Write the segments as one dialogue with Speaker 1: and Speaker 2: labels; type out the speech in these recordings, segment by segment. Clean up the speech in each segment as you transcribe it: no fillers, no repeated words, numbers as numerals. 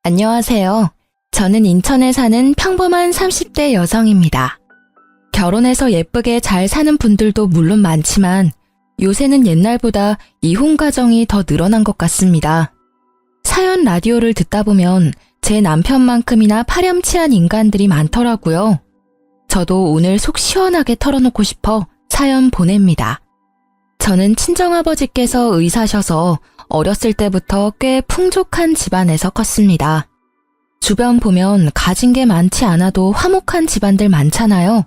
Speaker 1: 안녕하세요. 저는 인천에 사는 평범한 30대 여성입니다. 결혼해서 예쁘게 잘 사는 분들도 물론 많지만 요새는 옛날보다 이혼 가정이 더 늘어난 것 같습니다. 사연 라디오를 듣다 보면 제 남편만큼이나 파렴치한 인간들이 많더라고요. 저도 오늘 속 시원하게 털어놓고 싶어 사연 보냅니다. 저는 친정아버지께서 의사셔서 어렸을 때부터 꽤 풍족한 집안에서 컸습니다. 주변 보면 가진 게 많지 않아도 화목한 집안들 많잖아요.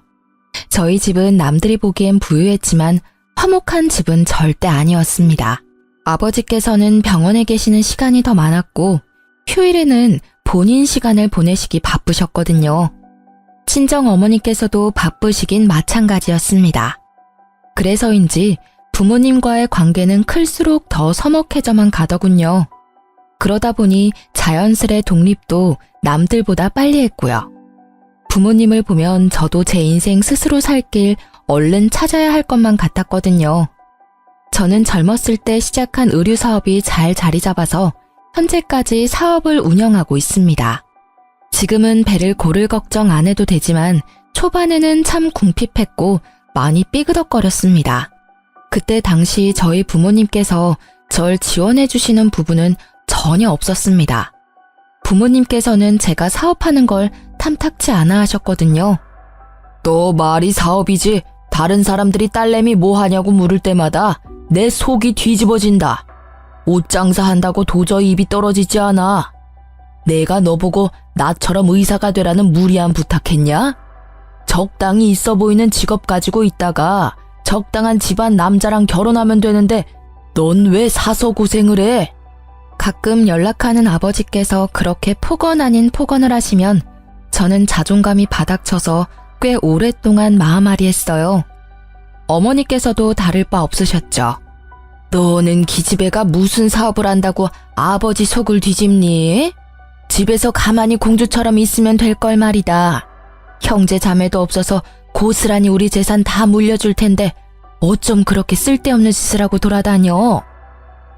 Speaker 1: 저희 집은 남들이 보기엔 부유했지만 화목한 집은 절대 아니었습니다. 아버지께서는 병원에 계시는 시간이 더 많았고 휴일에는 본인 시간을 보내시기 바쁘셨거든요. 친정 어머니께서도 바쁘시긴 마찬가지였습니다. 그래서인지 부모님과의 관계는 클수록 더 서먹해져만 가더군요. 그러다 보니 자연스레 독립도 남들보다 빨리 했고요. 부모님을 보면 저도 제 인생 스스로 살 길 얼른 찾아야 할 것만 같았거든요. 저는 젊었을 때 시작한 의류 사업이 잘 자리 잡아서 현재까지 사업을 운영하고 있습니다. 지금은 배를 고를 걱정 안 해도 되지만 초반에는 참 궁핍했고 많이 삐그덕거렸습니다. 그때 당시 저희 부모님께서 절 지원해 주시는 부분은 전혀 없었습니다. 부모님께서는 제가 사업하는 걸 탐탁치 않아 하셨거든요. 너 말이 사업이지 다른 사람들이 딸내미 뭐 하냐고 물을 때마다 내 속이 뒤집어진다. 옷 장사한다고 도저히 입이 떨어지지 않아. 내가 너 보고 나처럼 의사가 되라는 무리한 부탁했냐? 적당히 있어 보이는 직업 가지고 있다가 적당한 집안 남자랑 결혼하면 되는데 넌 왜 사서 고생을 해? 가끔 연락하는 아버지께서 그렇게 폭언 아닌 폭언을 하시면 저는 자존감이 바닥쳐서 꽤 오랫동안 마음앓이 했어요. 어머니께서도 다를 바 없으셨죠. 너는 기집애가 무슨 사업을 한다고 아버지 속을 뒤집니? 집에서 가만히 공주처럼 있으면 될 걸 말이다. 형제 자매도 없어서 고스란히 우리 재산 다 물려줄 텐데 어쩜 그렇게 쓸데없는 짓을 하고 돌아다녀?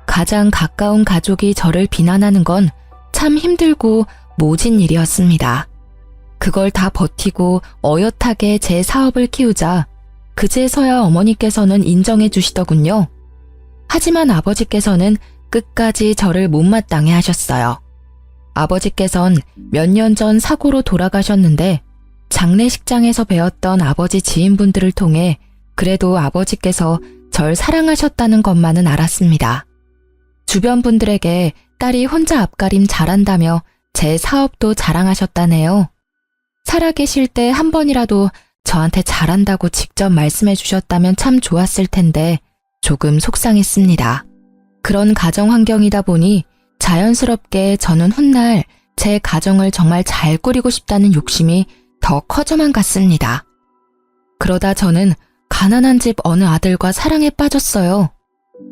Speaker 1: 가장 가까운 가족이 저를 비난하는 건 참 힘들고 모진 일이었습니다. 그걸 다 버티고 어엿하게 제 사업을 키우자 그제서야 어머니께서는 인정해 주시더군요. 하지만 아버지께서는 끝까지 저를 못마땅해 하셨어요. 아버지께선 몇 년 전 사고로 돌아가셨는데 장례식장에서 배웠던 아버지 지인분들을 통해 그래도 아버지께서 절 사랑하셨다는 것만은 알았습니다. 주변 분들에게 딸이 혼자 앞가림 잘한다며 제 사업도 자랑하셨다네요. 살아계실 때 한 번이라도 저한테 잘한다고 직접 말씀해 주셨다면 참 좋았을 텐데 조금 속상했습니다. 그런 가정 환경이다 보니 자연스럽게 저는 훗날 제 가정을 정말 잘 꾸리고 싶다는 욕심이 더 커져만 갔습니다. 그러다 저는 가난한 집 어느 아들과 사랑에 빠졌어요.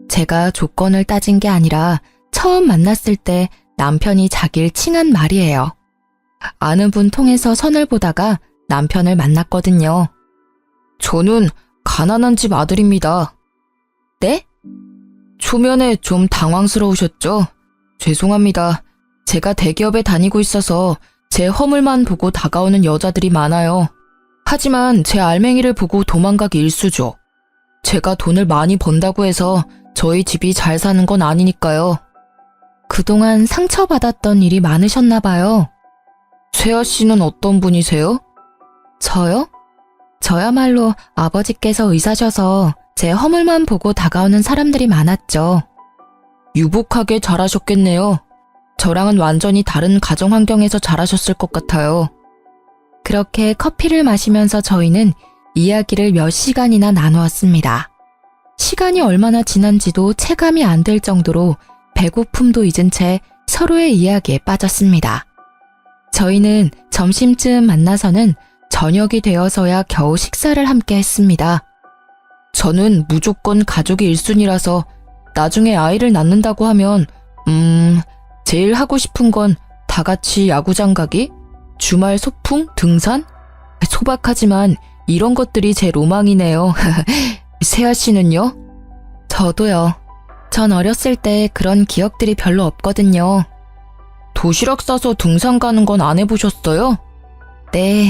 Speaker 1: 제가 조건을 따진 게 아니라 처음 만났을 때 남편이 자기를 칭한 말이에요. 아는 분 통해서 선을 보다가 남편을 만났거든요. 저는 가난한 집 아들입니다. 네? 초면에 좀 당황스러우셨죠? 죄송합니다. 제가 대기업에 다니고 있어서 제 허물만 보고 다가오는 여자들이 많아요. 하지만 제 알맹이를 보고 도망가기 일쑤죠. 제가 돈을 많이 번다고 해서 저희 집이 잘 사는 건 아니니까요. 그동안 상처받았던 일이 많으셨나 봐요. 세아 씨는 어떤 분이세요? 저요? 저야말로 아버지께서 의사셔서 제 허물만 보고 다가오는 사람들이 많았죠. 유복하게 자라셨겠네요. 저랑은 완전히 다른 가정 환경에서 자라셨을 것 같아요. 그렇게 커피를 마시면서 저희는 이야기를 몇 시간이나 나누었습니다. 시간이 얼마나 지난지도 체감이 안 될 정도로 배고픔도 잊은 채 서로의 이야기에 빠졌습니다. 저희는 점심쯤 만나서는 저녁이 되어서야 겨우 식사를 함께 했습니다. 저는 무조건 가족이 1순위라서 나중에 아이를 낳는다고 하면 제일 하고 싶은 건 다 같이 야구장 가기? 주말 소풍? 등산? 소박하지만 이런 것들이 제 로망이네요. 세아 씨는요? 저도요. 전 어렸을 때 그런 기억들이 별로 없거든요. 도시락 싸서 등산 가는 건 안 해보셨어요? 네,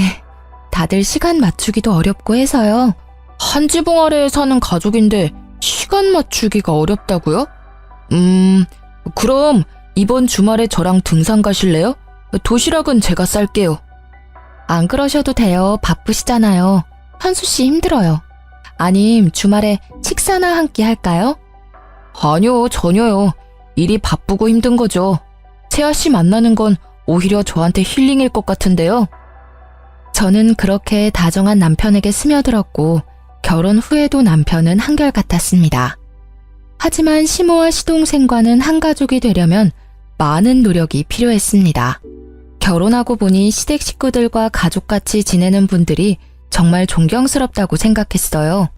Speaker 1: 다들 시간 맞추기도 어렵고 해서요. 한 지붕 아래에 사는 가족인데 시간 맞추기가 어렵다고요? 그럼 이번 주말에 저랑 등산 가실래요? 도시락은 제가 쌀게요. 안 그러셔도 돼요. 바쁘시잖아요. 현수 씨 힘들어요. 아님 주말에 식사나 한 끼 할까요? 아니요, 전혀요. 일이 바쁘고 힘든 거죠. 세아 씨 만나는 건 오히려 저한테 힐링일 것 같은데요. 저는 그렇게 다정한 남편에게 스며들었고 결혼 후에도 남편은 한결같았습니다. 하지만 시모와 시동생과는 한 가족이 되려면 많은 노력이 필요했습니다. 결혼하고 보니 시댁 식구들과 가족같이 지내는 분들이 정말 존경스럽다고 생각했어요.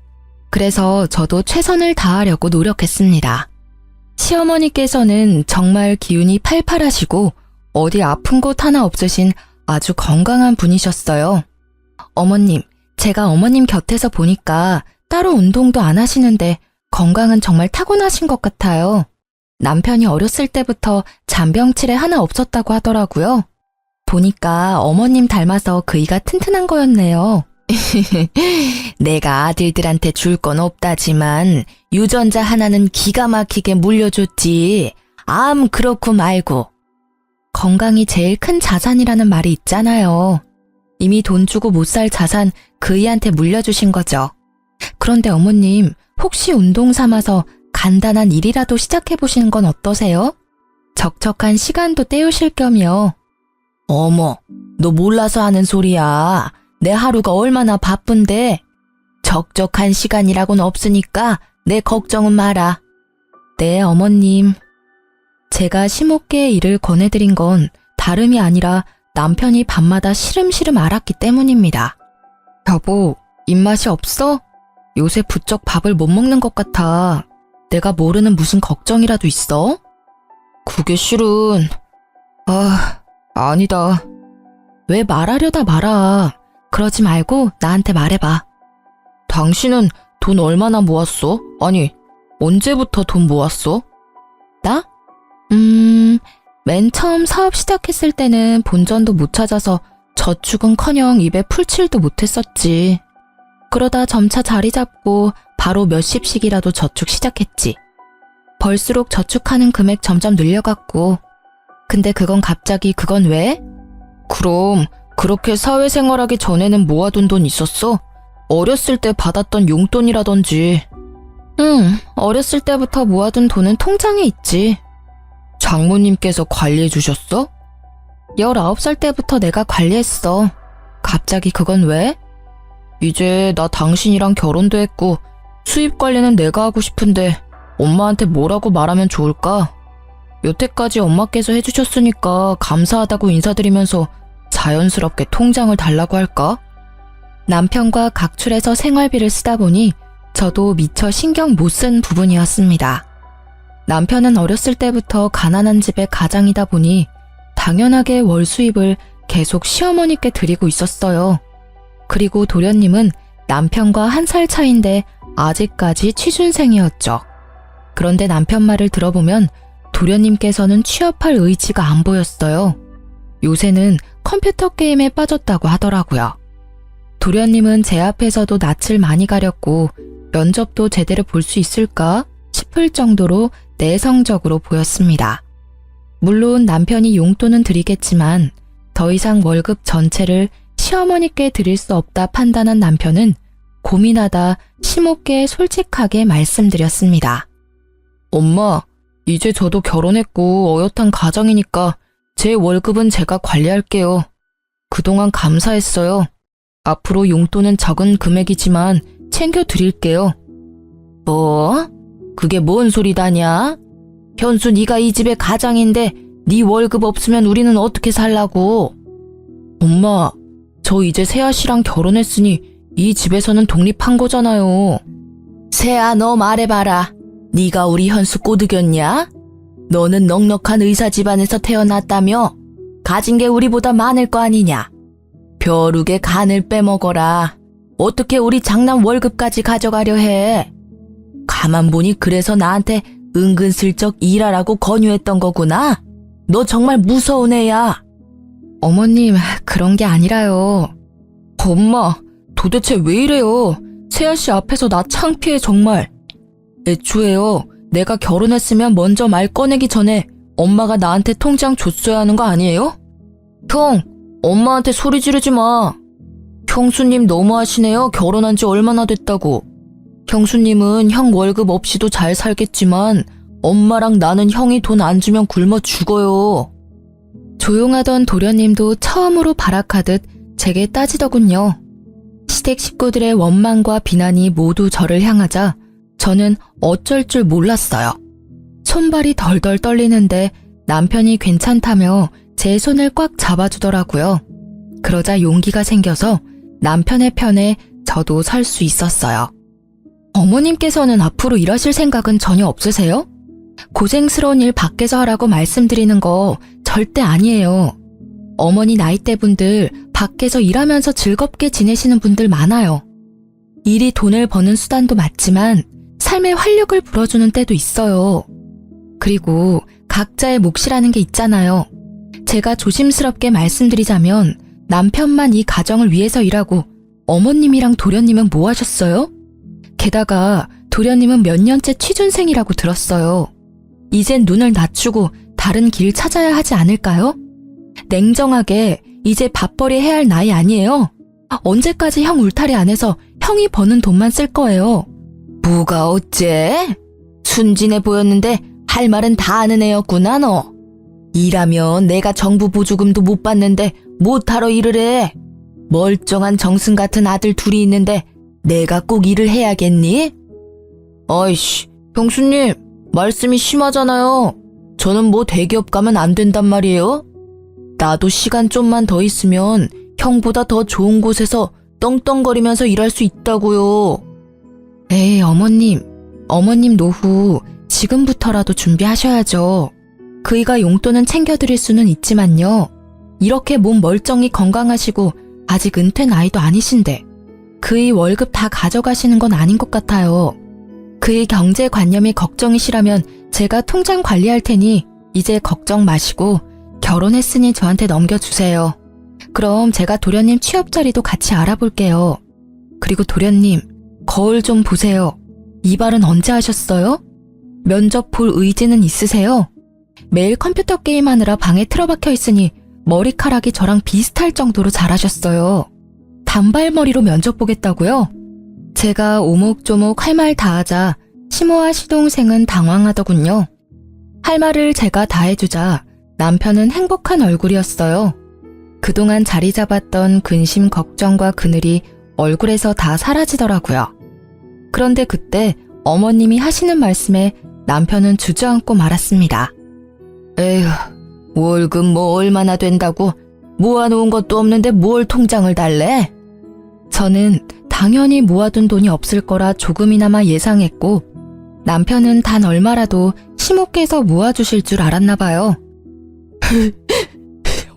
Speaker 1: 그래서 저도 최선을 다하려고 노력했습니다. 시어머니께서는 정말 기운이 팔팔하시고 어디 아픈 곳 하나 없으신 아주 건강한 분이셨어요. 어머님, 제가 어머님 곁에서 보니까 따로 운동도 안 하시는데 건강은 정말 타고나신 것 같아요. 남편이 어렸을 때부터 잔병치레 하나 없었다고 하더라고요. 보니까 어머님 닮아서 그이가 튼튼한 거였네요. 내가 아들들한테 줄 건 없다지만 유전자 하나는 기가 막히게 물려줬지. 암 그렇고 말고. 건강이 제일 큰 자산이라는 말이 있잖아요. 이미 돈 주고 못 살 자산 그이한테 물려주신 거죠. 그런데 어머님, 혹시 운동 삼아서 간단한 일이라도 시작해보시는 건 어떠세요? 적적한 시간도 때우실 겸이요. 어머, 너 몰라서 하는 소리야. 내 하루가 얼마나 바쁜데. 적적한 시간이라고는 없으니까 내 걱정은 마라. 네, 어머님. 제가 시모께의 일을 권해드린 건 다름이 아니라 남편이 밤마다 시름시름 앓았기 때문입니다. 여보, 입맛이 없어? 요새 부쩍 밥을 못 먹는 것 같아. 내가 모르는 무슨 걱정이라도 있어? 그게 실은... 아니다. 왜 말하려다 말아. 그러지 말고 나한테 말해봐. 당신은 돈 얼마나 모았어? 아니, 언제부터 돈 모았어? 나? 맨 처음 사업 시작했을 때는 본전도 못 찾아서 저축은커녕 입에 풀칠도 못했었지. 그러다 점차 자리 잡고 바로 몇십씩이라도 저축 시작했지. 벌수록 저축하는 금액 점점 늘려갔고. 근데 그건 왜? 그럼 그렇게 사회생활하기 전에는 모아둔 돈 있었어? 어렸을 때 받았던 용돈이라든지. 응, 어렸을 때부터 모아둔 돈은 통장에 있지. 장모님께서 관리해 주셨어? 19살 때부터 내가 관리했어. 갑자기 그건 왜? 이제 나 당신이랑 결혼도 했고 수입 관리는 내가 하고 싶은데 엄마한테 뭐라고 말하면 좋을까? 여태까지 엄마께서 해주셨으니까 감사하다고 인사드리면서 자연스럽게 통장을 달라고 할까? 남편과 각출해서 생활비를 쓰다 보니 저도 미처 신경 못 쓴 부분이었습니다. 남편은 어렸을 때부터 가난한 집의 가장이다 보니 당연하게 월 수입을 계속 시어머니께 드리고 있었어요. 그리고 도련님은 남편과 1살 차인데 아직까지 취준생이었죠. 그런데 남편 말을 들어보면 도련님께서는 취업할 의지가 안 보였어요. 요새는 컴퓨터 게임에 빠졌다고 하더라고요. 도련님은 제 앞에서도 낯을 많이 가렸고 면접도 제대로 볼 수 있을까 싶을 정도로 내성적으로 보였습니다. 물론 남편이 용돈은 드리겠지만 더 이상 월급 전체를 시어머니께 드릴 수 없다 판단한 남편은 고민하다 시모께 솔직하게 말씀드렸습니다. 엄마, 이제 저도 결혼했고 어엿한 가정이니까 제 월급은 제가 관리할게요. 그동안 감사했어요. 앞으로 용돈은 적은 금액이지만 챙겨드릴게요. 뭐? 그게 뭔 소리다냐? 현수, 네가 이 집의 가장인데 네 월급 없으면 우리는 어떻게 살라고? 엄마, 저 이제 세아 씨랑 결혼했으니 이 집에서는 독립한 거잖아요. 세아, 너 말해봐라. 네가 우리 현수 꼬드겼냐? 너는 넉넉한 의사 집안에서 태어났다며? 가진 게 우리보다 많을 거 아니냐? 벼룩의 간을 빼먹어라. 어떻게 우리 장남 월급까지 가져가려 해? 가만 보니 그래서 나한테 은근슬쩍 일하라고 권유했던 거구나?
Speaker 2: 너 정말 무서운 애야.
Speaker 1: 어머님, 그런 게 아니라요.
Speaker 2: 엄마, 도대체 왜 이래요? 세아씨 앞에서 나 창피해 정말. 애초에요, 내가 결혼했으면 먼저 말 꺼내기 전에 엄마가 나한테 통장 줬어야 하는 거 아니에요? 형, 엄마한테 소리 지르지 마. 형수님 너무하시네요. 결혼한 지 얼마나 됐다고. 형수님은 형 월급 없이도 잘 살겠지만 엄마랑 나는 형이 돈 안 주면 굶어 죽어요.
Speaker 1: 조용하던 도련님도 처음으로 발악하듯 제게 따지더군요. 시댁 식구들의 원망과 비난이 모두 저를 향하자 저는 어쩔 줄 몰랐어요. 손발이 덜덜 떨리는데 남편이 괜찮다며 제 손을 꽉 잡아주더라고요. 그러자 용기가 생겨서 남편의 편에 저도 설 수 있었어요. 어머님께서는 앞으로 일하실 생각은 전혀 없으세요? 고생스러운 일 밖에서 하라고 말씀드리는 거 절대 아니에요. 어머니 나이대 분들 밖에서 일하면서 즐겁게 지내시는 분들 많아요. 일이 돈을 버는 수단도 맞지만 삶의 활력을 불어주는 때도 있어요. 그리고 각자의 몫이라는 게 있잖아요. 제가 조심스럽게 말씀드리자면 남편만 이 가정을 위해서 일하고 어머님이랑 도련님은 뭐 하셨어요? 게다가 도련님은 몇 년째 취준생이라고 들었어요. 이젠 눈을 낮추고 다른 길 찾아야 하지 않을까요? 냉정하게 이제 밥벌이 해야 할 나이 아니에요? 언제까지 형 울타리 안에서 형이 버는 돈만 쓸 거예요?
Speaker 2: 뭐가 어째? 순진해 보였는데 할 말은 다 아는 애였구나 너. 일하면 내가 정부 보조금도 못 받는데 못하러 일을 해. 멀쩡한 정승 같은 아들 둘이 있는데 내가 꼭 일을 해야겠니? 아이씨, 형수님 말씀이 심하잖아요. 저는 뭐 대기업 가면 안 된단 말이에요? 나도 시간 좀만 더 있으면 형보다 더 좋은 곳에서 떵떵거리면서 일할 수 있다고요.
Speaker 1: 에이, 어머님 노후 지금부터라도 준비하셔야죠. 그이가 용돈은 챙겨드릴 수는 있지만요. 이렇게 몸 멀쩡히 건강하시고 아직 은퇴 나이도 아니신데 그이 월급 다 가져가시는 건 아닌 것 같아요. 그이 경제관념이 걱정이시라면 제가 통장 관리할 테니 이제 걱정 마시고 결혼했으니 저한테 넘겨주세요. 그럼 제가 도련님 취업 자리도 같이 알아볼게요. 그리고 도련님, 거울 좀 보세요. 이발은 언제 하셨어요? 면접 볼 의지는 있으세요? 매일 컴퓨터 게임하느라 방에 틀어박혀 있으니 머리카락이 저랑 비슷할 정도로 잘하셨어요. 단발머리로 면접 보겠다고요? 제가 오목조목 할 말 다 하자 시모와 시동생은 당황하더군요. 할 말을 제가 다 해주자 남편은 행복한 얼굴이었어요. 그동안 자리 잡았던 근심 걱정과 그늘이 얼굴에서 다 사라지더라고요. 그런데 그때 어머님이 하시는 말씀에 남편은 주저앉고 말았습니다.
Speaker 2: 에휴, 월급 뭐 얼마나 된다고 모아놓은 것도 없는데 뭘 통장을 달래?
Speaker 1: 저는 당연히 모아둔 돈이 없을 거라 조금이나마 예상했고 남편은 단 얼마라도 시모께서 모아주실 줄 알았나 봐요.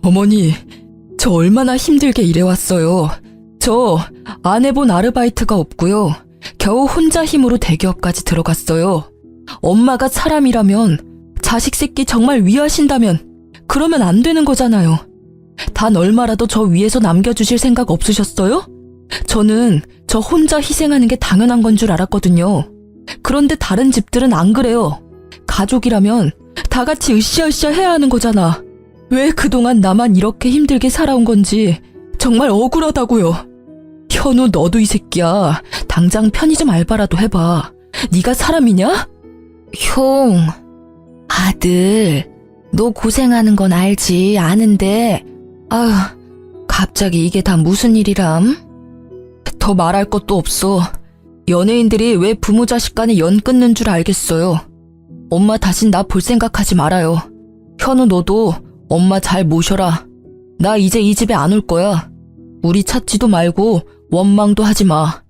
Speaker 2: 어머니, 저 얼마나 힘들게 일해왔어요. 저 안 해본 아르바이트가 없고요. 겨우 혼자 힘으로 대기업까지 들어갔어요. 엄마가 사람이라면 자식 새끼 정말 위하신다면 그러면 안 되는 거잖아요. 단 얼마라도 저 위에서 남겨주실 생각 없으셨어요? 저는 저 혼자 희생하는 게 당연한 건 줄 알았거든요. 그런데 다른 집들은 안 그래요. 가족이라면 다 같이 으쌰으쌰 해야 하는 거잖아. 왜 그동안 나만 이렇게 힘들게 살아온 건지 정말 억울하다고요. 현우, 너도 이 새끼야. 당장 편의점 알바라도 해봐. 네가 사람이냐?
Speaker 1: 형, 아들, 너 고생하는 건 알지, 아는데 아휴, 갑자기 이게 다 무슨 일이람?
Speaker 2: 더 말할 것도 없어. 연예인들이 왜 부모 자식 간에 연 끊는 줄 알겠어요. 엄마 다신 나 볼 생각하지 말아요. 현우, 너도 엄마 잘 모셔라. 나 이제 이 집에 안 올 거야. 우리 찾지도 말고 원망도 하지 마.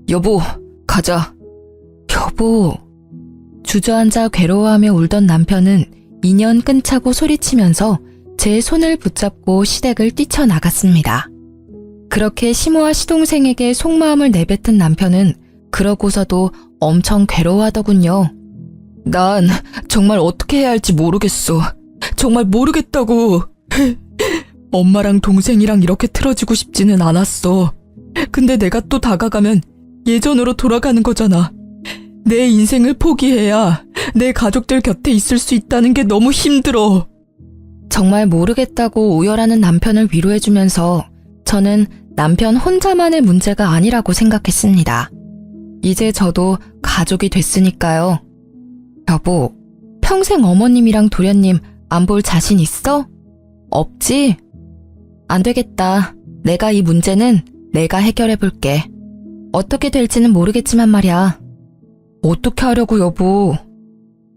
Speaker 2: 여보, 가자.
Speaker 1: 여보. 주저앉아 괴로워하며 울던 남편은 인연 끊자고 소리치면서 제 손을 붙잡고 시댁을 뛰쳐나갔습니다. 그렇게 시모와 시동생에게 속마음을 내뱉은 남편은 그러고서도 엄청 괴로워하더군요.
Speaker 2: 난 정말 어떻게 해야 할지 모르겠어. 정말 모르겠다고. 엄마랑 동생이랑 이렇게 틀어지고 싶지는 않았어. 근데 내가 또 다가가면 예전으로 돌아가는 거잖아. 내 인생을 포기해야 내 가족들 곁에 있을 수 있다는 게 너무 힘들어.
Speaker 1: 정말 모르겠다고 오열하는 남편을 위로해주면서 저는 남편 혼자만의 문제가 아니라고 생각했습니다. 이제 저도 가족이 됐으니까요. 여보, 평생 어머님이랑 도련님 안 볼 자신 있어? 없지? 안 되겠다. 내가 이 문제는 내가 해결해볼게. 어떻게 될지는 모르겠지만 말이야. 어떻게 하려고 여보?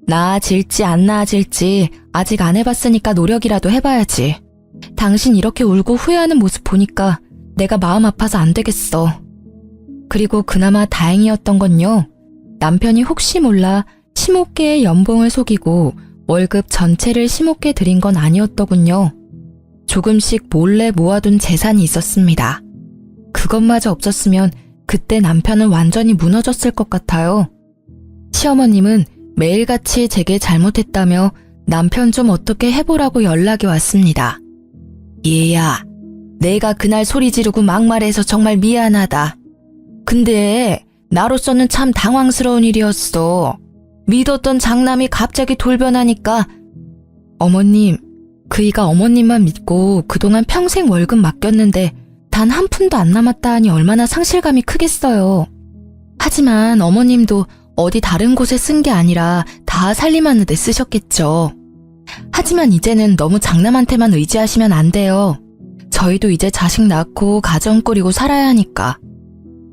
Speaker 1: 나아질지 안 나아질지 아직 안 해봤으니까 노력이라도 해봐야지. 당신 이렇게 울고 후회하는 모습 보니까 내가 마음 아파서 안 되겠어. 그리고 그나마 다행이었던 건요. 남편이 혹시 몰라 심호께의 연봉을 속이고 월급 전체를 심호께 드린 건 아니었더군요. 조금씩 몰래 모아둔 재산이 있었습니다. 그것마저 없었으면 그때 남편은 완전히 무너졌을 것 같아요. 시어머님은 매일같이 제게 잘못했다며 남편 좀 어떻게 해보라고 연락이 왔습니다. 얘야, 내가 그날 소리 지르고 막말해서 정말 미안하다. 근데 나로서는 참 당황스러운 일이었어. 믿었던 장남이 갑자기 돌변하니까. 어머님, 그이가 어머님만 믿고 그동안 평생 월급 맡겼는데 단 한 푼도 안 남았다 하니 얼마나 상실감이 크겠어요. 하지만 어머님도 어디 다른 곳에 쓴 게 아니라 다 살림하는 데 쓰셨겠죠. 하지만 이제는 너무 장남한테만 의지하시면 안 돼요. 저희도 이제 자식 낳고 가정 꾸리고 살아야 하니까.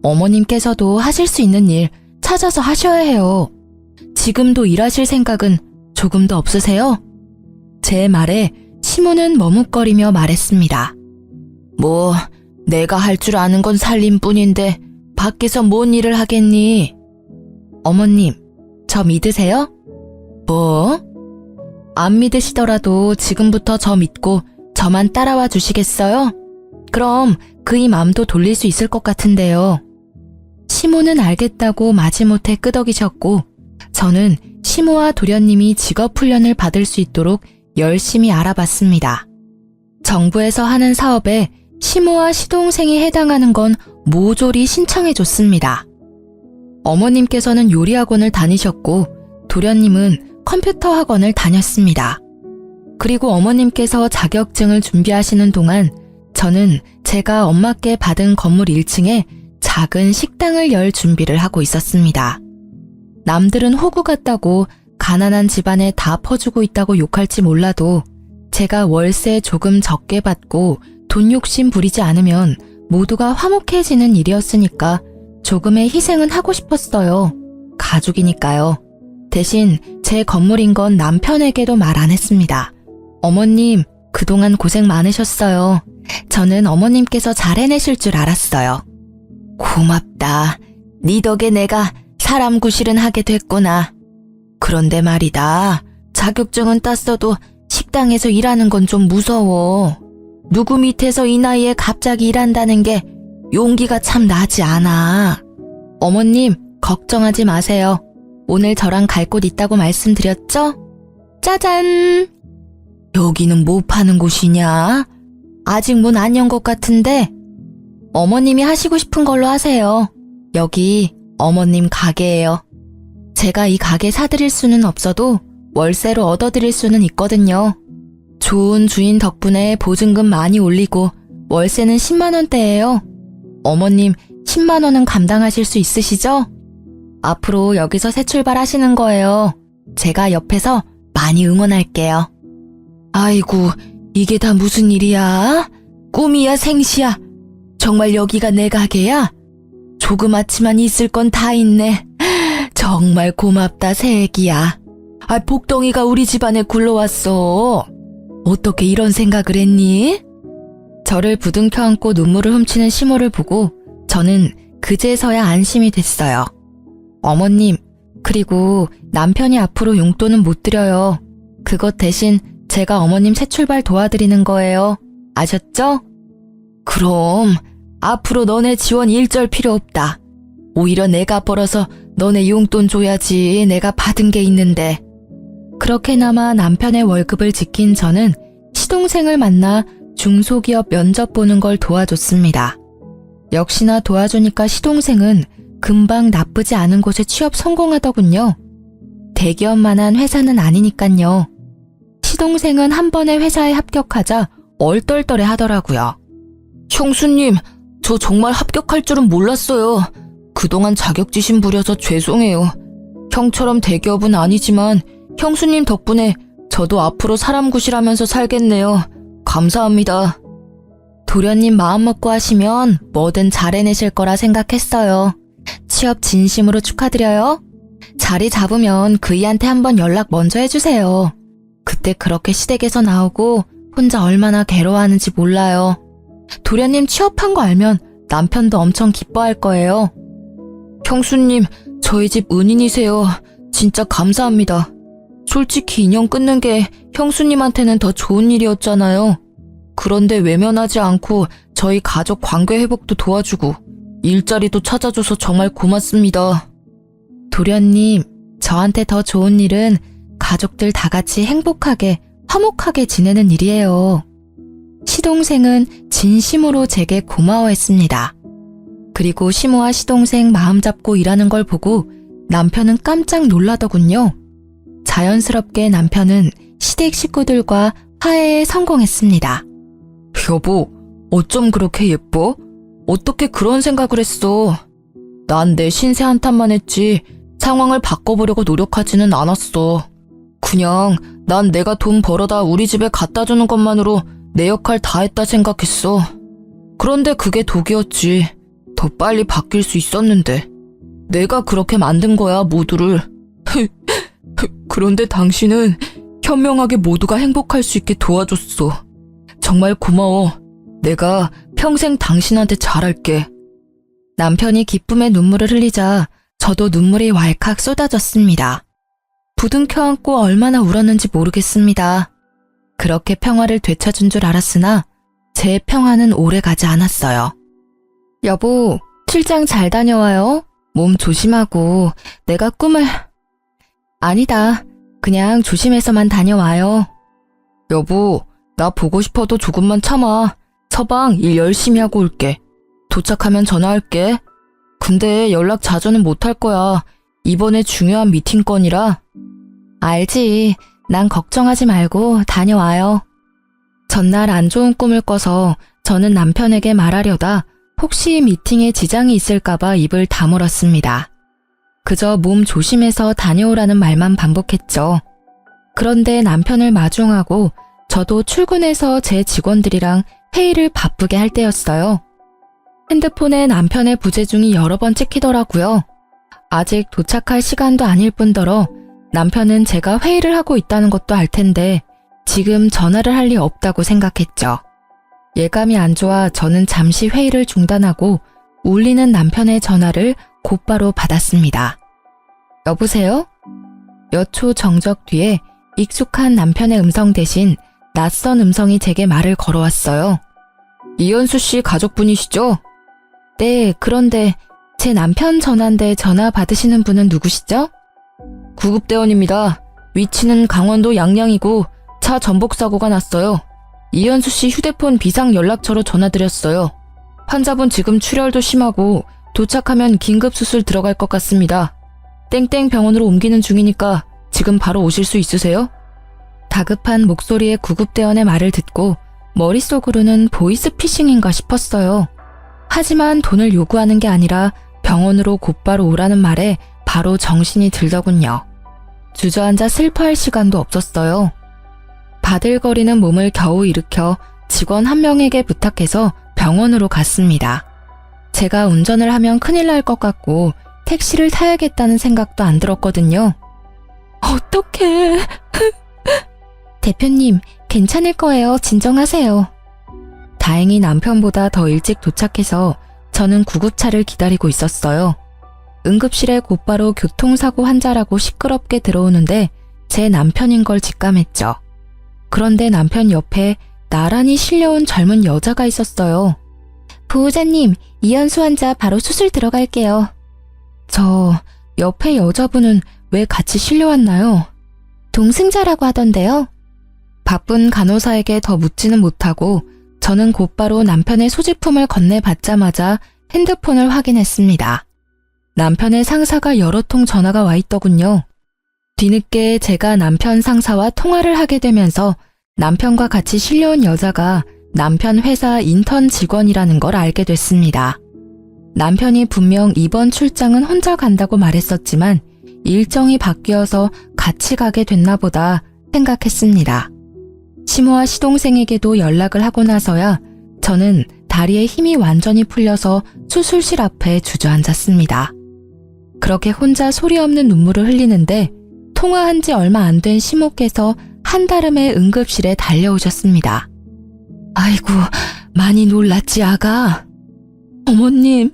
Speaker 1: 어머님께서도 하실 수 있는 일 찾아서 하셔야 해요. 지금도 일하실 생각은 조금도 없으세요? 제 말에 시모는 머뭇거리며 말했습니다. 뭐 내가 할 줄 아는 건 살림뿐인데 밖에서 뭔 일을 하겠니? 어머님, 저 믿으세요? 뭐? 안 믿으시더라도 지금부터 저 믿고 저만 따라와 주시겠어요? 그럼 그이 맘도 돌릴 수 있을 것 같은데요. 시모는 알겠다고 마지못해 끄덕이셨고 저는 시모와 도련님이 직업훈련을 받을 수 있도록 열심히 알아봤습니다. 정부에서 하는 사업에 시모와 시동생이 해당하는 건 모조리 신청해줬습니다. 어머님께서는 요리학원을 다니셨고 도련님은 컴퓨터 학원을 다녔습니다. 그리고 어머님께서 자격증을 준비하시는 동안 저는 제가 엄마께 받은 건물 1층에 작은 식당을 열 준비를 하고 있었습니다. 남들은 호구 같다고 가난한 집안에 다 퍼주고 있다고 욕할지 몰라도 제가 월세 조금 적게 받고 돈 욕심 부리지 않으면 모두가 화목해지는 일이었으니까 조금의 희생은 하고 싶었어요. 가족이니까요. 대신 제 건물인 건 남편에게도 말 안 했습니다. 어머님, 그동안 고생 많으셨어요. 저는 어머님께서 잘 해내실 줄 알았어요. 고맙다. 네 덕에 내가 사람 구실은 하게 됐구나. 그런데 말이다. 자격증은 땄어도 식당에서 일하는 건 좀 무서워. 누구 밑에서 이 나이에 갑자기 일한다는 게 용기가 참 나지 않아. 어머님, 걱정하지 마세요. 오늘 저랑 갈 곳 있다고 말씀드렸죠? 짜잔! 여기는 뭐 파는 곳이냐? 아직 문 안 연 것 같은데? 어머님이 하시고 싶은 걸로 하세요. 여기 어머님 가게예요. 제가 이 가게 사드릴 수는 없어도 월세로 얻어드릴 수는 있거든요. 좋은 주인 덕분에 보증금 많이 올리고 월세는 10만 원대예요. 어머님 10만 원은 감당하실 수 있으시죠? 앞으로 여기서 새 출발하시는 거예요. 제가 옆에서 많이 응원할게요. 아이고, 이게 다 무슨 일이야? 꿈이야 생시야? 정말 여기가 내 가게야? 조그맣지만 있을 건 다 있네. 정말 고맙다 새애기야. 복덩이가 우리 집안에 굴러왔어. 어떻게 이런 생각을 했니? 저를 부둥켜 안고 눈물을 훔치는 시모를 보고 저는 그제서야 안심이 됐어요. 어머님, 그리고 남편이 앞으로 용돈은 못 드려요. 그것 대신 제가 어머님 새 출발 도와드리는 거예요. 아셨죠? 그럼 앞으로 너네 지원 일절 필요 없다. 오히려 내가 벌어서 너네 용돈 줘야지. 내가 받은 게 있는데. 그렇게나마 남편의 월급을 지킨 저는 시동생을 만나 중소기업 면접 보는 걸 도와줬습니다. 역시나 도와주니까 시동생은 금방 나쁘지 않은 곳에 취업 성공하더군요. 대기업만한 회사는 아니니깐요. 시동생은 한 번에 회사에 합격하자 얼떨떨해 하더라고요.
Speaker 2: 형수님, 저 정말 합격할 줄은 몰랐어요. 그동안 자격지심 부려서 죄송해요. 형처럼 대기업은 아니지만 형수님 덕분에 저도 앞으로 사람 구실하면서 살겠네요. 감사합니다.
Speaker 1: 도련님 마음 먹고 하시면 뭐든 잘 해내실 거라 생각했어요. 취업 진심으로 축하드려요. 자리 잡으면 그이한테 한번 연락 먼저 해주세요. 그때 그렇게 시댁에서 나오고 혼자 얼마나 괴로워하는지 몰라요. 도련님 취업한 거 알면 남편도 엄청 기뻐할 거예요.
Speaker 2: 형수님, 저희 집 은인이세요. 진짜 감사합니다. 솔직히 인연 끊는 게 형수님한테는 더 좋은 일이었잖아요. 그런데 외면하지 않고 저희 가족 관계 회복도 도와주고 일자리도 찾아줘서 정말 고맙습니다.
Speaker 1: 도련님, 저한테 더 좋은 일은 가족들 다 같이 행복하게, 화목하게 지내는 일이에요. 시동생은 진심으로 제게 고마워했습니다. 그리고 시모와 시동생 마음 잡고 일하는 걸 보고 남편은 깜짝 놀라더군요. 자연스럽게 남편은 시댁 식구들과 화해에 성공했습니다.
Speaker 2: 여보, 어쩜 그렇게 예뻐? 어떻게 그런 생각을 했어? 난 내 신세 한탄만 했지 상황을 바꿔보려고 노력하지는 않았어. 그냥 난 내가 돈 벌어다 우리 집에 갖다 주는 것만으로 내 역할 다 했다 생각했어. 그런데 그게 독이었지. 더 빨리 바뀔 수 있었는데. 내가 그렇게 만든 거야, 모두를. 그런데 당신은 현명하게 모두가 행복할 수 있게 도와줬어. 정말 고마워. 내가 평생 당신한테 잘할게.
Speaker 1: 남편이 기쁨의 눈물을 흘리자 저도 눈물이 왈칵 쏟아졌습니다. 부둥켜 안고 얼마나 울었는지 모르겠습니다. 그렇게 평화를 되찾은 줄 알았으나 제 평화는 오래가지 않았어요. 여보, 출장 잘 다녀와요. 몸 조심하고 내가 꿈을... 아니다. 그냥 조심해서만 다녀와요.
Speaker 2: 여보, 나 보고 싶어도 조금만 참아. 서방 일 열심히 하고 올게. 도착하면 전화할게. 근데 연락 자주는 못할 거야. 이번에 중요한 미팅 건이라.
Speaker 1: 알지. 난 걱정하지 말고 다녀와요. 전날 안 좋은 꿈을 꿔서 저는 남편에게 말하려다 혹시 미팅에 지장이 있을까봐 입을 다물었습니다. 그저 몸 조심해서 다녀오라는 말만 반복했죠. 그런데 남편을 마중하고 저도 출근해서 제 직원들이랑 회의를 바쁘게 할 때였어요. 핸드폰에 남편의 부재중이 여러 번 찍히더라고요. 아직 도착할 시간도 아닐 뿐더러 남편은 제가 회의를 하고 있다는 것도 알 텐데 지금 전화를 할 리 없다고 생각했죠. 예감이 안 좋아 저는 잠시 회의를 중단하고 울리는 남편의 전화를 곧바로 받았습니다. 여보세요? 몇 초 정적 뒤에 익숙한 남편의 음성 대신 낯선 음성이 제게 말을 걸어왔어요.
Speaker 2: 이현수 씨 가족분이시죠?
Speaker 1: 네, 그런데 제 남편 전화인데 전화 받으시는 분은 누구시죠?
Speaker 2: 구급대원입니다. 위치는 강원도 양양이고 차 전복 사고가 났어요. 이현수 씨 휴대폰 비상 연락처로 전화드렸어요. 환자분 지금 출혈도 심하고 도착하면 긴급 수술 들어갈 것 같습니다. 땡땡 병원으로 옮기는 중이니까 지금 바로 오실 수 있으세요?
Speaker 1: 다급한 목소리의 구급대원의 말을 듣고 머릿속으로는 보이스피싱인가 싶었어요. 하지만 돈을 요구하는 게 아니라 병원으로 곧바로 오라는 말에 바로 정신이 들더군요. 주저앉아 슬퍼할 시간도 없었어요. 바들거리는 몸을 겨우 일으켜 직원 한 명에게 부탁해서 병원으로 갔습니다. 제가 운전을 하면 큰일 날 것 같고 택시를 타야겠다는 생각도 안 들었거든요.
Speaker 2: 어떡해.
Speaker 1: 대표님, 괜찮을 거예요. 진정하세요. 다행히 남편보다 더 일찍 도착해서 저는 구급차를 기다리고 있었어요. 응급실에 곧바로 교통사고 환자라고 시끄럽게 들어오는데 제 남편인 걸 직감했죠. 그런데 남편 옆에 나란히 실려온 젊은 여자가 있었어요. 보호자님, 이현수 환자 바로 수술 들어갈게요. 저 옆에 여자분은 왜 같이 실려왔나요? 동승자라고 하던데요. 바쁜 간호사에게 더 묻지는 못하고 저는 곧바로 남편의 소지품을 건네받자마자 핸드폰을 확인했습니다. 남편의 상사가 여러 통 전화가 와 있더군요. 뒤늦게 제가 남편 상사와 통화를 하게 되면서 남편과 같이 실려온 여자가 남편 회사 인턴 직원이라는 걸 알게 됐습니다. 남편이 분명 이번 출장은 혼자 간다고 말했었지만 일정이 바뀌어서 같이 가게 됐나 보다 생각했습니다. 시모와 시동생에게도 연락을 하고 나서야 저는 다리에 힘이 완전히 풀려서 수술실 앞에 주저앉았습니다. 그렇게 혼자 소리 없는 눈물을 흘리는데 통화한 지 얼마 안 된 시모께서 한달음에 응급실에 달려오셨습니다. 아이고, 많이 놀랐지, 아가? 어머님.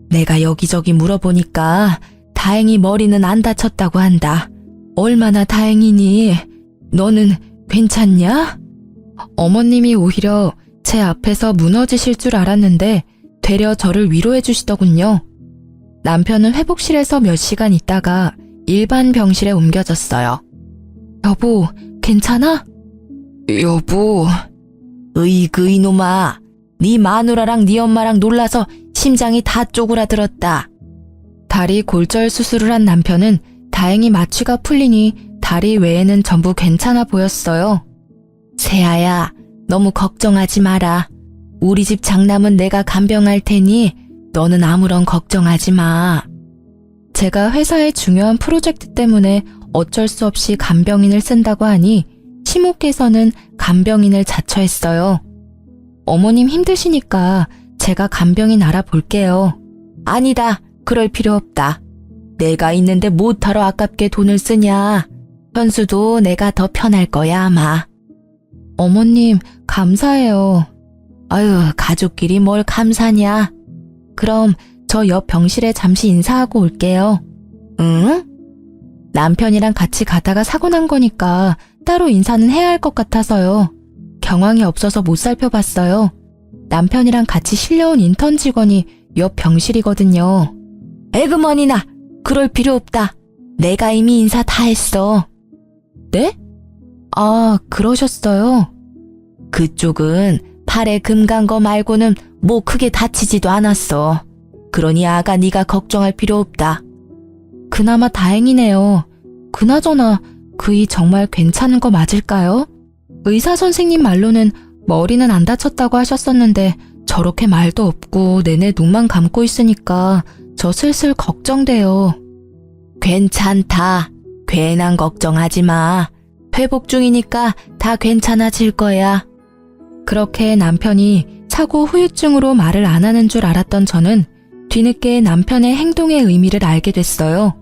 Speaker 1: 내가 여기저기 물어보니까 다행히 머리는 안 다쳤다고 한다. 얼마나 다행이니? 너는 괜찮냐? 어머님이 오히려 제 앞에서 무너지실 줄 알았는데 되려 저를 위로해 주시더군요. 남편은 회복실에서 몇 시간 있다가 일반 병실에 옮겨졌어요. 여보, 괜찮아? 여보. 으이그 이놈아. 네 마누라랑 네 엄마랑 놀라서 심장이 다 쪼그라들었다. 다리 골절 수술을 한 남편은 다행히 마취가 풀리니 다리 외에는 전부 괜찮아 보였어요. 세아야, 너무 걱정하지 마라. 우리 집 장남은 내가 간병할 테니 너는 아무런 걱정하지 마. 제가 회사의 중요한 프로젝트 때문에 어쩔 수 없이 간병인을 쓴다고 하니 시모께서는 간병인을 자처했어요. 어머님 힘드시니까 제가 간병인 알아볼게요. 아니다. 그럴 필요 없다. 내가 있는데 못하러 아깝게 돈을 쓰냐. 현수도 내가 더 편할 거야 아마. 어머님 감사해요. 아유, 가족끼리 뭘 감사냐. 그럼 저 옆 병실에 잠시 인사하고 올게요. 응? 남편이랑 같이 가다가 사고 난 거니까 따로 인사는 해야 할 것 같아서요. 경황이 없어서 못 살펴봤어요. 남편이랑 같이 실려온 인턴 직원이 옆 병실이거든요. 에그머니나, 그럴 필요 없다. 내가 이미 인사 다 했어. 네? 아, 그러셨어요? 그쪽은 팔에 금 간 거 말고는 뭐 크게 다치지도 않았어. 그러니 아가 네가 걱정할 필요 없다. 그나마 다행이네요. 그나저나 그이 정말 괜찮은 거 맞을까요? 의사 선생님 말로는 머리는 안 다쳤다고 하셨었는데 저렇게 말도 없고 내내 눈만 감고 있으니까 저 슬슬 걱정돼요. 괜찮다. 괜한 걱정하지 마. 회복 중이니까 다 괜찮아질 거야. 그렇게 남편이 차고 후유증으로 말을 안 하는 줄 알았던 저는 뒤늦게 남편의 행동의 의미를 알게 됐어요.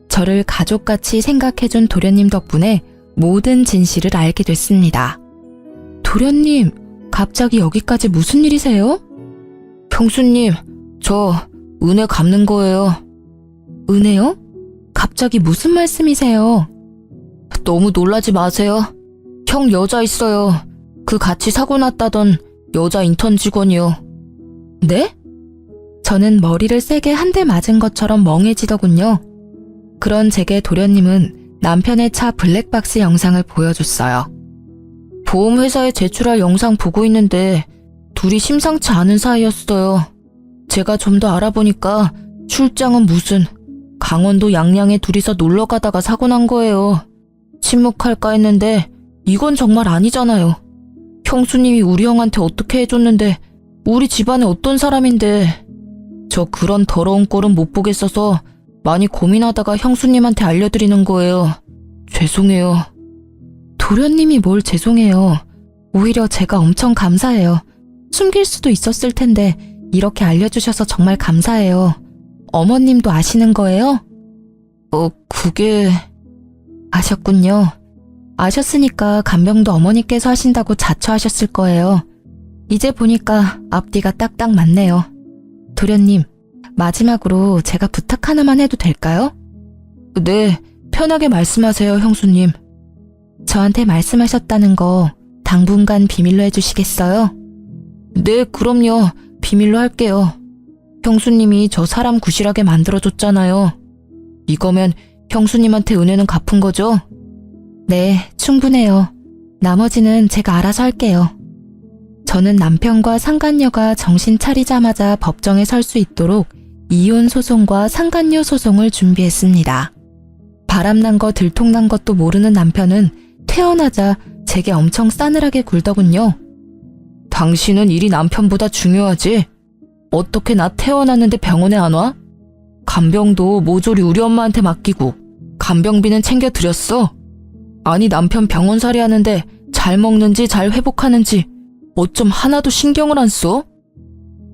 Speaker 1: 저를 가족같이 생각해준 도련님 덕분에 모든 진실을 알게 됐습니다. 도련님, 갑자기 여기까지 무슨 일이세요? 형수님, 저 은혜 갚는 거예요. 은혜요? 갑자기 무슨 말씀이세요? 너무 놀라지 마세요. 형 여자 있어요. 그 같이 사고 났다던 여자 인턴 직원이요. 네? 저는 머리를 세게 한 대 맞은 것처럼 멍해지더군요. 그런 제게 도련님은 남편의 차 블랙박스 영상을 보여줬어요. 보험회사에 제출할 영상 보고 있는데 둘이 심상치 않은 사이였어요. 제가 좀 더 알아보니까 출장은 무슨 강원도 양양에 둘이서 놀러 가다가 사고 난 거예요. 침묵할까 했는데 이건 정말 아니잖아요. 형수님이 우리 형한테 어떻게 해줬는데 우리 집안에 어떤 사람인데. 저 그런 더러운 꼴은 못 보겠어서 많이 고민하다가 형수님한테 알려드리는 거예요. 죄송해요. 도련님이 뭘 죄송해요. 오히려 제가 엄청 감사해요. 숨길 수도 있었을 텐데 이렇게 알려주셔서 정말 감사해요. 어머님도 아시는 거예요? 그게... 아셨군요. 아셨으니까 간병도 어머니께서 하신다고 자처하셨을 거예요. 이제 보니까 앞뒤가 딱딱 맞네요. 도련님, 마지막으로 제가 부탁 하나만 해도 될까요? 네, 편하게 말씀하세요, 형수님. 저한테 말씀하셨다는 거 당분간 비밀로 해주시겠어요? 네, 그럼요. 비밀로 할게요. 형수님이 저 사람 구실하게 만들어줬잖아요. 이거면
Speaker 2: 형수님한테 은혜는 갚은 거죠?
Speaker 1: 네, 충분해요. 나머지는 제가 알아서 할게요. 저는 남편과 상간녀가 정신 차리자마자 법정에 설 수 있도록 이혼 소송과 상간녀 소송을 준비했습니다. 바람난 거 들통난 것도 모르는 남편은 퇴원하자 제게 엄청 싸늘하게 굴더군요.
Speaker 2: 당신은 일이 남편보다 중요하지? 어떻게 나 퇴원하는데 병원에 안 와? 간병도 모조리 우리 엄마한테 맡기고 간병비는 챙겨드렸어. 아니 남편 병원살이 하는데 잘 먹는지 잘 회복하는지 어쩜 하나도 신경을 안 써?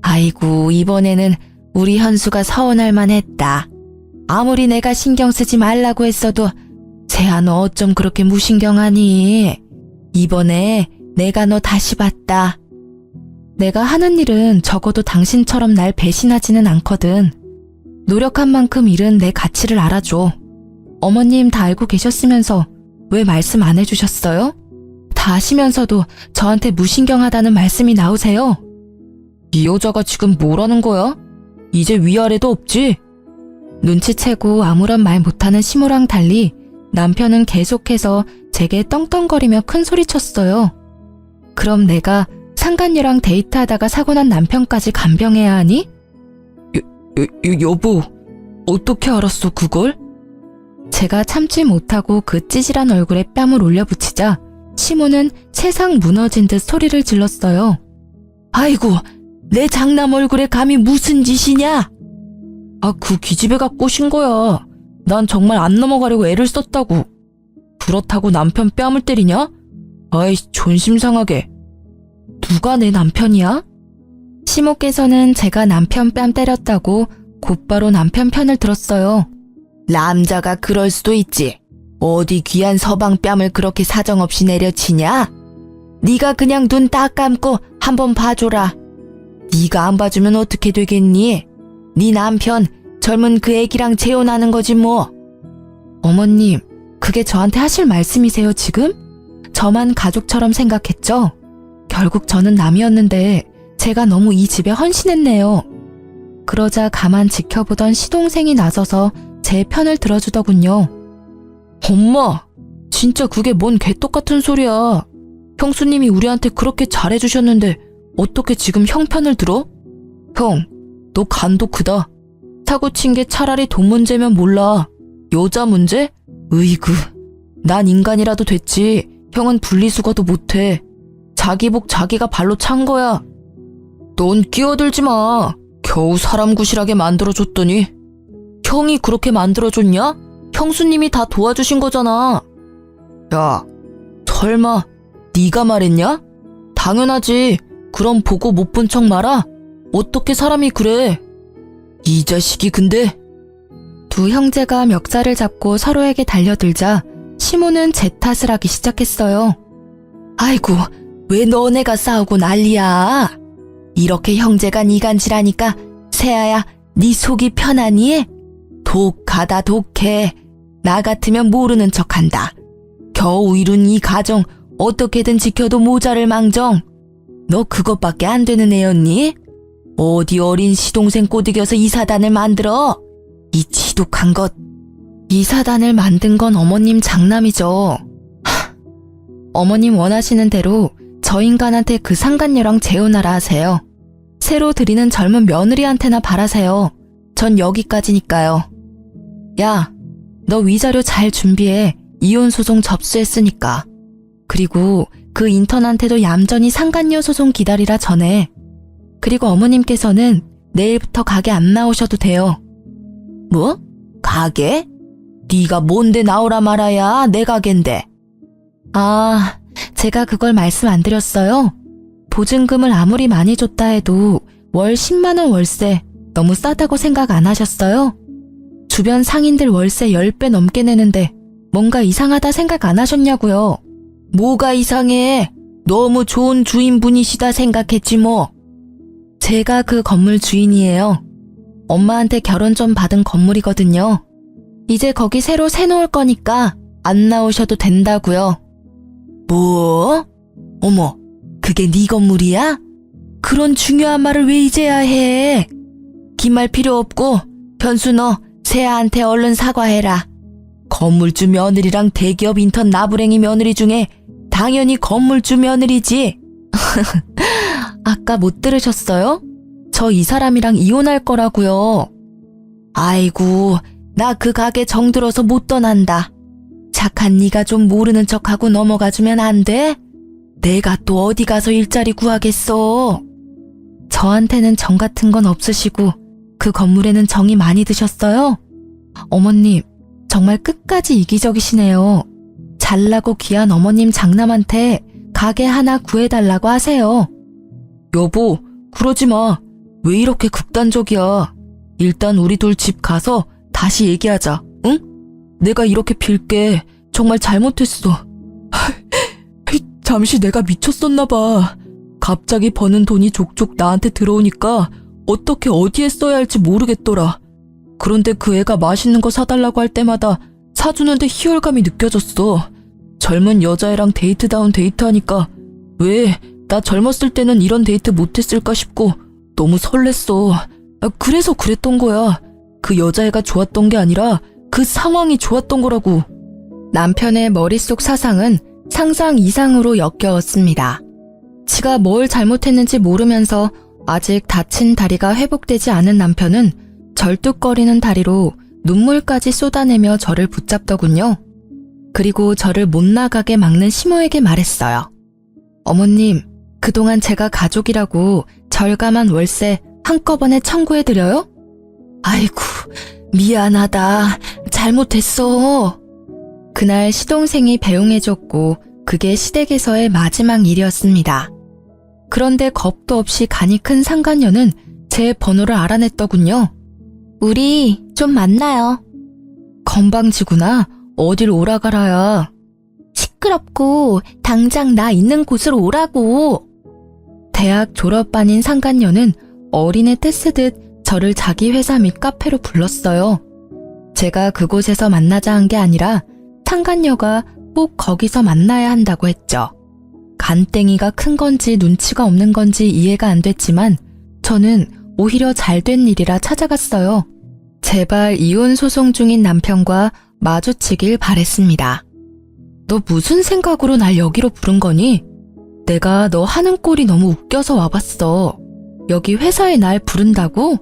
Speaker 1: 아이고, 이번에는 우리 현수가 서운할 만했다. 아무리 내가 신경 쓰지 말라고 했어도 쟤야 너 어쩜 그렇게 무신경하니? 이번에 내가 너 다시 봤다. 내가 하는 일은 적어도 당신처럼 날 배신하지는 않거든. 노력한 만큼 일은 내 가치를 알아줘. 어머님 다 알고 계셨으면서 왜 말씀 안 해주셨어요? 다 아시면서도 저한테 무신경하다는 말씀이 나오세요?
Speaker 2: 이 여자가 지금 뭐라는 거야? 이제 위아래도 없지?
Speaker 1: 눈치채고 아무런 말 못하는 시모랑 달리 남편은 계속해서 제게 떵떵거리며 큰 소리쳤어요. 그럼 내가 상간녀랑 데이트하다가 사고난 남편까지 간병해야 하니?
Speaker 2: 여보, 어떻게 알았어 그걸?
Speaker 1: 제가 참지 못하고 그 찌질한 얼굴에 뺨을 올려붙이자 시모는 세상 무너진 듯 소리를 질렀어요.
Speaker 2: 아이고, 내 장남 얼굴에 감히 무슨 짓이냐? 아, 그 기집애가 꼬신 거야. 난 정말 안 넘어가려고 애를 썼다고. 그렇다고 남편 뺨을 때리냐? 아이, 존심 상하게.
Speaker 1: 누가 내 남편이야? 시모께서는 제가 남편 뺨 때렸다고 곧바로 남편 편을 들었어요.
Speaker 2: 남자가 그럴 수도 있지. 어디 귀한 서방 뺨을 그렇게 사정없이 내려치냐? 네가 그냥 눈 딱 감고 한번 봐줘라. 네가 안 봐주면 어떻게 되겠니? 네 남편 젊은 그 애기랑 재혼하는 거지 뭐.
Speaker 1: 어머님, 그게 저한테 하실 말씀이세요 지금? 저만 가족처럼 생각했죠? 결국 저는 남이었는데 제가 너무 이 집에 헌신했네요. 그러자 가만 지켜보던 시동생이 나서서 제 편을 들어주더군요.
Speaker 2: 엄마, 진짜 그게 뭔 개떡같은 소리야. 형수님이 우리한테 그렇게 잘해주셨는데 어떻게 지금 형 편을 들어? 형, 너 간도 크다. 사고 친 게 차라리 돈 문제면 몰라. 여자 문제? 으이구, 난 인간이라도 됐지. 형은 분리수거도 못해. 자기 복 자기가 발로 찬 거야. 넌 끼어들지 마. 겨우 사람 구실하게 만들어줬더니. 형이 그렇게 만들어줬냐? 형수님이 다 도와주신 거잖아. 야, 설마 네가 말했냐? 당연하지. 그럼 보고 못 본 척 말아? 어떻게 사람이 그래? 이 자식이 근데.
Speaker 1: 두 형제가 멱살을 잡고 서로에게 달려들자 시모는 제 탓을 하기 시작했어요.
Speaker 2: 아이고, 왜 너네가 싸우고 난리야? 이렇게 형제가 니간질하니까 새아야 네 속이 편하니? 독하다 독해. 나 같으면 모르는 척한다. 겨우 이룬 이 가정 어떻게든 지켜도 모자를 망정. 너 그것밖에 안 되는 애였니? 어디 어린 시동생 꼬드겨서 이 사단을 만들어? 이 지독한 것.
Speaker 1: 이 사단을 만든 건 어머님 장남이죠. 어머님 원하시는 대로 저 인간한테 그 상간녀랑 재혼하라 하세요. 새로 들이는 젊은 며느리한테나 바라세요. 전 여기까지니까요. 야, 너 위자료 잘 준비해. 이혼 소송 접수했으니까. 그리고 그 인턴한테도 얌전히 상간녀 소송 기다리라 전해. 그리고 어머님께서는 내일부터 가게 안 나오셔도 돼요.
Speaker 2: 뭐? 가게? 네가 뭔데 나오라 말아야 내 가게인데.
Speaker 1: 아, 제가 그걸 말씀 안 드렸어요? 보증금을 아무리 많이 줬다 해도 월 10만 원 월세 너무 싸다고 생각 안 하셨어요? 주변 상인들 월세 10배 넘게 내는데 뭔가 이상하다 생각 안 하셨냐고요.
Speaker 2: 뭐가 이상해? 너무 좋은 주인분이시다 생각했지 뭐.
Speaker 1: 제가 그 건물 주인이에요. 엄마한테 결혼 전 받은 건물이거든요. 이제 거기 새로 새놓을 거니까 안 나오셔도 된다고요.
Speaker 2: 뭐? 어머, 그게 네 건물이야? 그런 중요한 말을 왜 이제야 해? 긴 말 필요 없고 현수 너 세아한테 얼른 사과해라. 건물주 며느리랑 대기업 인턴 나부랭이 며느리 중에 당연히 건물주 며느리지.
Speaker 1: 아까 못 들으셨어요? 저 이 사람이랑 이혼할 거라고요.
Speaker 2: 아이고, 나 그 가게 정들어서 못 떠난다. 착한 네가 좀 모르는 척하고 넘어가주면 안 돼? 내가 또 어디 가서 일자리 구하겠어.
Speaker 1: 저한테는 정 같은 건 없으시고 그 건물에는 정이 많이 드셨어요? 어머님, 정말 끝까지 이기적이시네요. 잘나고 귀한 어머님 장남한테 가게 하나 구해달라고 하세요.
Speaker 2: 여보, 그러지 마. 왜 이렇게 극단적이야. 일단 우리 둘 집 가서 다시 얘기하자, 응? 내가 이렇게 빌게. 정말 잘못했어. 잠시 내가 미쳤었나 봐. 갑자기 버는 돈이 족족 나한테 들어오니까 어떻게 어디에 써야 할지 모르겠더라. 그런데 그 애가 맛있는 거 사달라고 할 때마다 사주는데 희열감이 느껴졌어. 젊은 여자애랑 데이트다운 데이트하니까 왜 나 젊었을 때는 이런 데이트 못했을까 싶고 너무 설렜어. 그래서 그랬던 거야. 그 여자애가 좋았던 게 아니라 그 상황이 좋았던 거라고.
Speaker 1: 남편의 머릿속 사상은 상상 이상으로 역겨웠습니다. 지가 뭘 잘못했는지 모르면서 아직 다친 다리가 회복되지 않은 남편은 절뚝거리는 다리로 눈물까지 쏟아내며 저를 붙잡더군요. 그리고 저를 못 나가게 막는 시모에게 말했어요. 어머님, 그동안 제가 가족이라고 절감한 월세 한꺼번에 청구해드려요?
Speaker 2: 아이고, 미안하다. 잘못했어.
Speaker 1: 그날 시동생이 배웅해줬고 그게 시댁에서의 마지막 일이었습니다. 그런데 겁도 없이 간이 큰 상간녀는 제 번호를 알아냈더군요. 우리 좀 만나요. 건방지구나. 어딜 오라가라야. 시끄럽고 당장 나 있는 곳으로 오라고. 대학 졸업반인 상간녀는 어린애 떼쓰듯 저를 자기 회사 및 카페로 불렀어요. 제가 그곳에서 만나자 한 게 아니라 상간녀가 꼭 거기서 만나야 한다고 했죠. 간땡이가 큰 건지 눈치가 없는 건지 이해가 안 됐지만 저는 오히려 잘된 일이라 찾아갔어요. 제발 이혼 소송 중인 남편과 마주치길 바랬습니다. 너 무슨 생각으로 날 여기로 부른 거니? 내가 너 하는 꼴이 너무 웃겨서 와봤어. 여기 회사에 날 부른다고?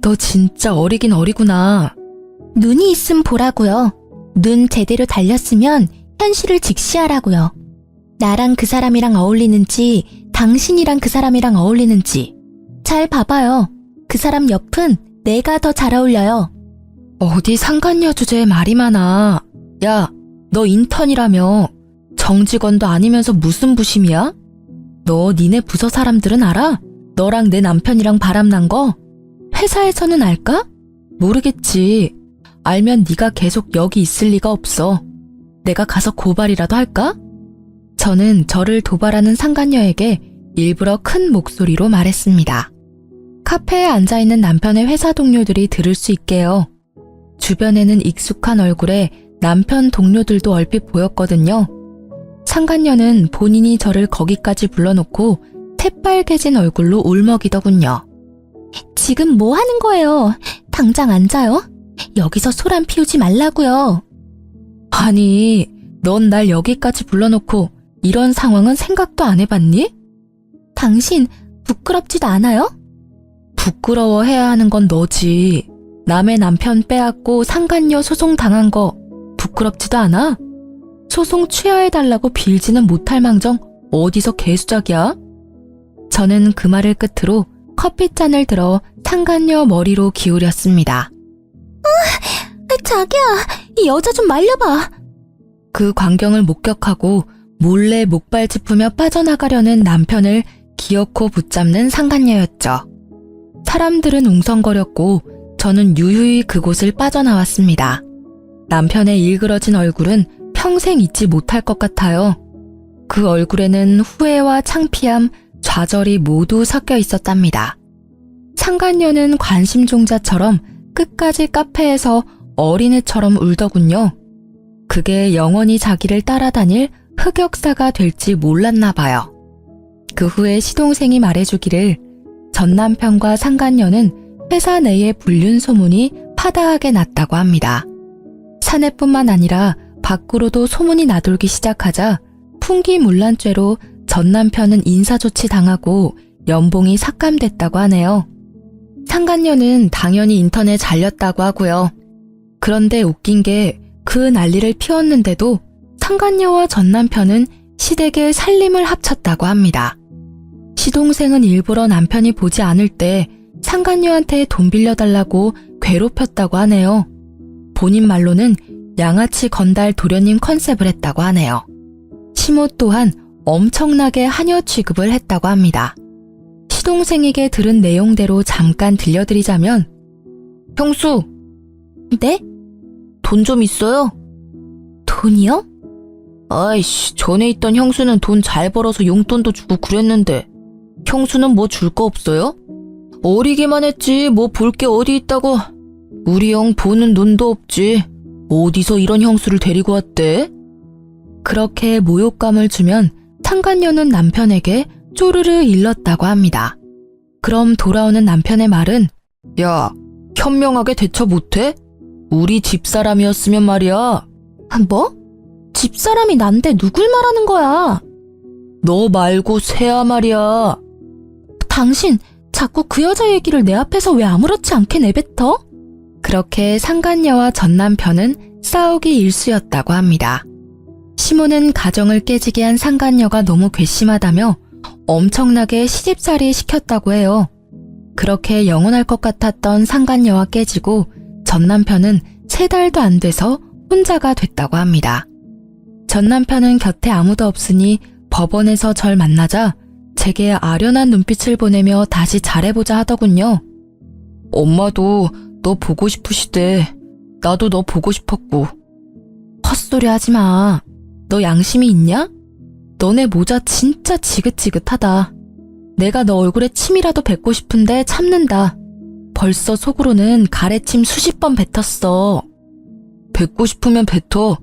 Speaker 1: 너 진짜 어리긴 어리구나. 눈이 있음 보라고요. 눈 제대로 달렸으면 현실을 직시하라고요. 나랑 그 사람이랑 어울리는지 당신이랑 그 사람이랑 어울리는지 잘 봐봐요. 그 사람 옆은 내가 더 잘 어울려요. 어디 상간녀 주제에 말이 많아. 야, 너 인턴이라며. 정직원도 아니면서 무슨 부심이야? 너 니네 부서 사람들은 알아? 너랑 내 남편이랑 바람난 거? 회사에서는 알까? 모르겠지. 알면 네가 계속 여기 있을 리가 없어. 내가 가서 고발이라도 할까? 저는 저를 도발하는 상간녀에게 일부러 큰 목소리로 말했습니다. 카페에 앉아있는 남편의 회사 동료들이 들을 수 있게요. 주변에는 익숙한 얼굴에 남편 동료들도 얼핏 보였거든요. 상간녀는 본인이 저를 거기까지 불러놓고 새빨개진 얼굴로 울먹이더군요. 지금 뭐 하는 거예요? 당장 앉아요. 여기서 소란 피우지 말라고요. 아니, 넌 날 여기까지 불러놓고 이런 상황은 생각도 안 해봤니? 당신 부끄럽지도 않아요? 부끄러워해야 하는 건 너지. 남의 남편 빼앗고 상간녀 소송 당한 거 부끄럽지도 않아? 소송 취하해달라고 빌지는 못할 망정 어디서 개수작이야? 저는 그 말을 끝으로 커피잔을 들어 상간녀 머리로 기울였습니다. 자기야, 이 여자 좀 말려봐. 그 광경을 목격하고 몰래 목발 짚으며 빠져나가려는 남편을 기어코 붙잡는 상간녀였죠. 사람들은 웅성거렸고 저는 유유히 그곳을 빠져나왔습니다. 남편의 일그러진 얼굴은 평생 잊지 못할 것 같아요. 그 얼굴에는 후회와 창피함, 좌절이 모두 섞여 있었답니다. 상간녀는 관심종자처럼 끝까지 카페에서 어린애처럼 울더군요. 그게 영원히 자기를 따라다닐 흑역사가 될지 몰랐나 봐요. 그 후에 시동생이 말해주기를 전 남편과 상간녀는 회사 내에 불륜 소문이 파다하게 났다고 합니다. 사내뿐만 아니라 밖으로도 소문이 나돌기 시작하자 풍기문란죄로 전 남편은 인사조치 당하고 연봉이 삭감됐다고 하네요. 상간녀는 당연히 인턴에 잘렸다고 하고요. 그런데 웃긴 게 그 난리를 피웠는데도 상간녀와 전 남편은 시댁의 살림을 합쳤다고 합니다. 시동생은 일부러 남편이 보지 않을 때 상간녀한테 돈 빌려달라고 괴롭혔다고 하네요. 본인 말로는 양아치 건달 도련님 컨셉을 했다고 하네요. 시모 또한 엄청나게 하녀 취급을 했다고 합니다. 시동생에게 들은 내용대로 잠깐 들려드리자면, 형수. 네? 돈 좀 있어요? 돈이요? 아이씨, 전에 있던 형수는 돈 잘 벌어서 용돈도 주고 그랬는데 형수는 뭐 줄 거 없어요? 어리기만 했지 뭐 볼 게 어디 있다고. 우리 형 보는 눈도 없지. 어디서 이런 형수를 데리고 왔대? 그렇게 모욕감을 주면 상간녀는 남편에게 쪼르르 일렀다고 합니다. 그럼 돌아오는 남편의 말은, 야, 현명하게 대처 못해? 우리 집사람이었으면 말이야. 뭐? 집사람이 난데 누굴 말하는 거야? 너 말고 새야 말이야. 당신 자꾸 그 여자 얘기를 내 앞에서 왜 아무렇지 않게 내뱉어? 그렇게 상간녀와 전 남편은 싸우기 일쑤였다고 합니다. 시모는 가정을 깨지게 한 상간녀가 너무 괘씸하다며 엄청나게 시집살이 시켰다고 해요. 그렇게 영원할 것 같았던 상간녀와 깨지고 전 남편은 3달도 안 돼서 혼자가 됐다고 합니다. 전 남편은 곁에 아무도 없으니 법원에서 절 만나자 제게 아련한 눈빛을 보내며 다시 잘해보자 하더군요. 엄마도 너 보고 싶으시대. 나도 너 보고 싶었고. 헛소리 하지 마. 너 양심이 있냐? 너네 모자 진짜 지긋지긋하다. 내가 너 얼굴에 침이라도 뱉고 싶은데 참는다. 벌써 속으로는 가래침 수십 번 뱉었어. 뱉고 싶으면 뱉어.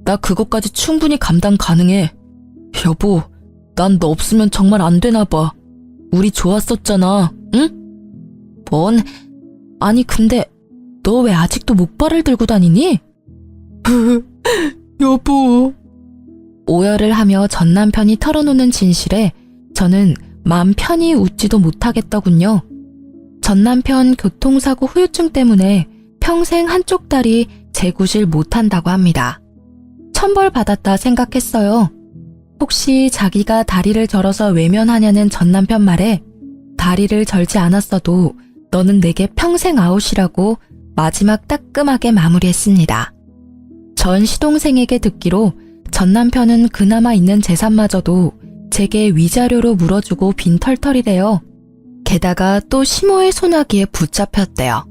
Speaker 1: 나 그것까지 충분히 감당 가능해. 여보, 난 너 없으면 정말 안 되나 봐. 우리 좋았었잖아, 응? 뭔? 아니 근데 너 왜 아직도 목발을 들고 다니니? 여보. 오열을 하며 전 남편이 털어놓는 진실에 저는 맘 편히 웃지도 못하겠더군요. 전 남편 교통사고 후유증 때문에 평생 한쪽 다리 재구실 못한다고 합니다. 천벌받았다 생각했어요. 혹시 자기가 다리를 절어서 외면하냐는 전 남편 말에 다리를 절지 않았어도 너는 내게 평생 아웃이라고 마지막 따끔하게 마무리했습니다. 전 시동생에게 듣기로 전 남편은 그나마 있는 재산마저도 제게 위자료로 물어주고 빈털털이래요. 게다가 또 시모의 소나기에 붙잡혔대요.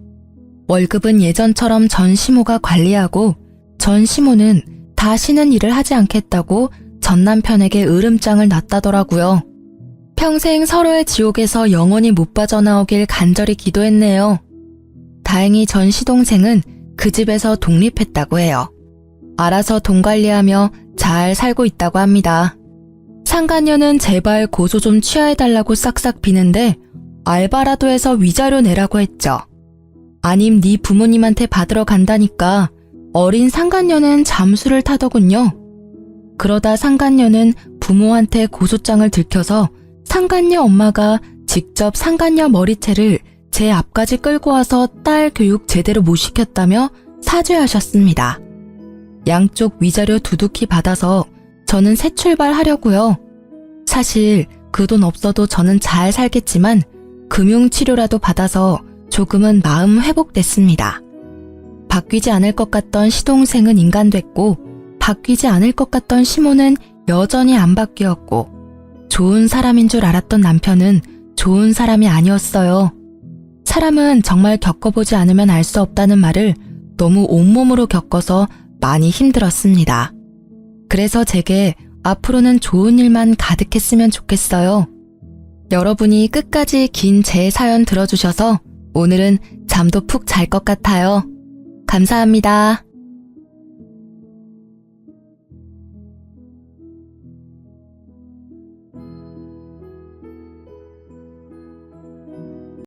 Speaker 1: 월급은 예전처럼 전 시모가 관리하고 전 시모는 다시는 일을 하지 않겠다고 전 남편에게 으름장을 놨다더라고요. 평생 서로의 지옥에서 영원히 못 빠져나오길 간절히 기도했네요. 다행히 전 시동생은 그 집에서 독립했다고 해요. 알아서 돈 관리하며 잘 살고 있다고 합니다. 상간녀는 제발 고소 좀 취하해달라고 싹싹 비는데 알바라도 해서 위자료 내라고 했죠. 아님 네 부모님한테 받으러 간다니까 어린 상간녀는 잠수를 타더군요. 그러다 상간녀는 부모한테 고소장을 들켜서 상간녀 엄마가 직접 상간녀 머리채를 제 앞까지 끌고 와서 딸 교육 제대로 못 시켰다며 사죄하셨습니다. 양쪽 위자료 두둑히 받아서 저는 새 출발하려고요. 사실 그 돈 없어도 저는 잘 살겠지만 금융치료라도 받아서 조금은 마음 회복됐습니다. 바뀌지 않을 것 같던 시동생은 인간됐고 바뀌지 않을 것 같던 시모는 여전히 안 바뀌었고 좋은 사람인 줄 알았던 남편은 좋은 사람이 아니었어요. 사람은 정말 겪어보지 않으면 알 수 없다는 말을 너무 온몸으로 겪어서 많이 힘들었습니다. 그래서 제게 앞으로는 좋은 일만 가득했으면 좋겠어요. 여러분이 끝까지 긴 제 사연 들어주셔서 오늘은 잠도 푹 잘 것 같아요. 감사합니다.